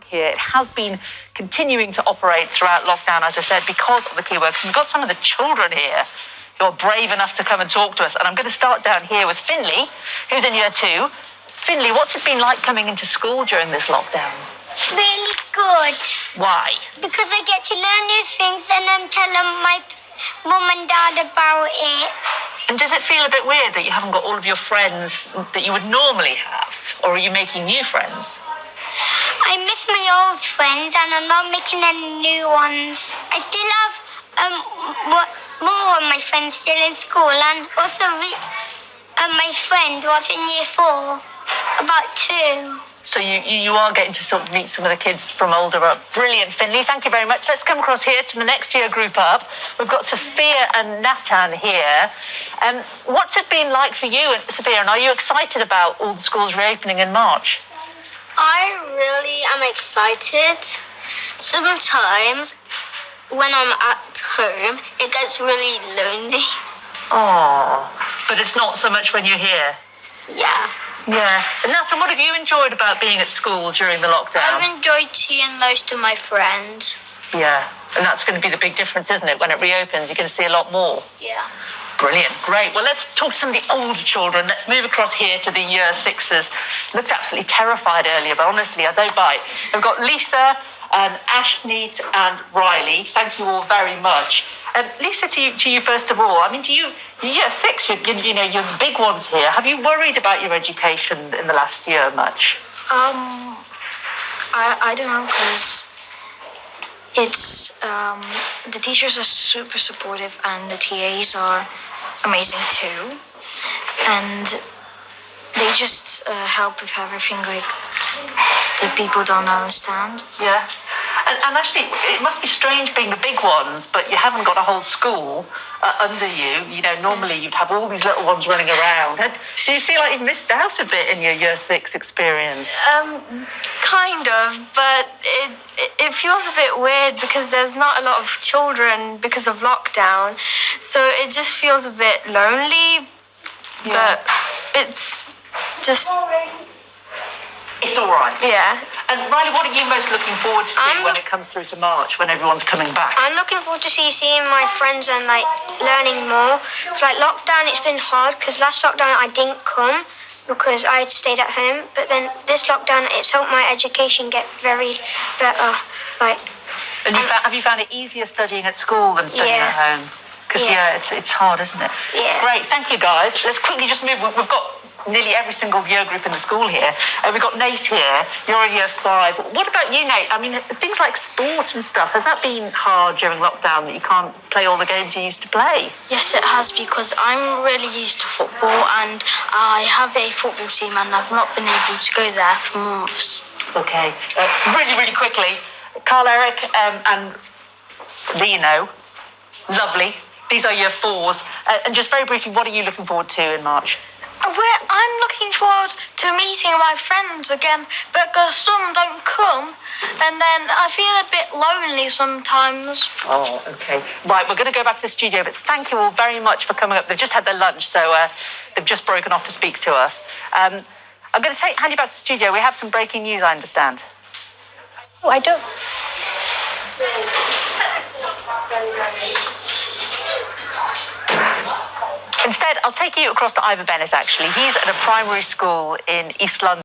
Here. It has been continuing to operate throughout lockdown, as I said, because of the key workers. We've got some of the children here who are brave enough to come and talk to us. And I'm going to start down here with Finley, who's in year 2. Finley, what's it been like coming into school during this lockdown? Really good. Why? Because I get to learn new things and then tell my mum and dad about it. And does it feel a bit weird that you haven't got all of your friends that you would normally have? Or are you making new friends? I miss my old friends and I'm not making any new ones. I still have more of my friends still in school, and also my friend was in year 4, about 2. So you are getting to sort of meet some of the kids from older up. Brilliant, Finley. Thank you very much. Let's come across here to the next year group up. We've got Sophia and Nathan here. What's it been like for you, Sophia, and are you excited about all the schools reopening in March? I really am excited. Sometimes when I'm at home, it gets really lonely. Oh, but it's not so much when you're here. Yeah. Yeah. And Nathan, what have you enjoyed about being at school during the lockdown? I've enjoyed seeing most of my friends. Yeah, and that's going to be the big difference, isn't it? When it reopens, you're going to see a lot more. Yeah. Brilliant, great. Well, let's talk to some of the older children. Let's move across here to the year 6s. Looked absolutely terrified earlier, but honestly, I don't bite. We've got Lisa and Ashneet and Riley. Thank you all very much. Lisa, to you first of all. I mean, you're year 6, you're the big ones here. Have you worried about your education in the last year much? I don't know, because it's the teachers are super supportive and the TAs are amazing too, and they just help with everything like that people don't understand. Yeah. And actually, it must be strange being the big ones, but you haven't got a whole school under you. You know, normally you'd have all these little ones running around. Do you feel like you've missed out a bit in your year 6 experience? Kind of, but it feels a bit weird because there's not a lot of children because of lockdown, so it just feels a bit lonely. Yeah. But it's just, It's all right. yeah. And Riley, what are you most looking forward to when it comes through to March, when everyone's coming back? I'm looking forward to seeing my friends and learning more. It's like lockdown, it's been hard because last lockdown I didn't come because I had stayed at home. But then this lockdown, it's helped my education get very better. And have you found it easier studying at school than studying at home? Because it's hard, isn't it? Yeah. Great, thank you guys. Let's quickly just move. We've got nearly every single year group in the school here. We've got Nate here. You're in year 5. What about you, Nate? I mean, things like sport and stuff, has that been hard during lockdown that you can't play all the games you used to play? Yes, it has, because I'm really used to football and I have a football team and I've not been able to go there for months. Okay. Really, really quickly, Carl Eric and Lino, lovely. These are year 4s. And just very briefly, what are you looking forward to in March? I'm looking forward to meeting my friends again, because some don't come, and then I feel a bit lonely sometimes. Oh, okay. Right, we're going to go back to the studio, but thank you all very much for coming up. They've just had their lunch, so they've just broken off to speak to us. I'm going to hand you back to the studio. We have some breaking news, I understand. Oh, I don't. Instead, I'll take you across to Ivor Bennett, actually. He's at a primary school in East London.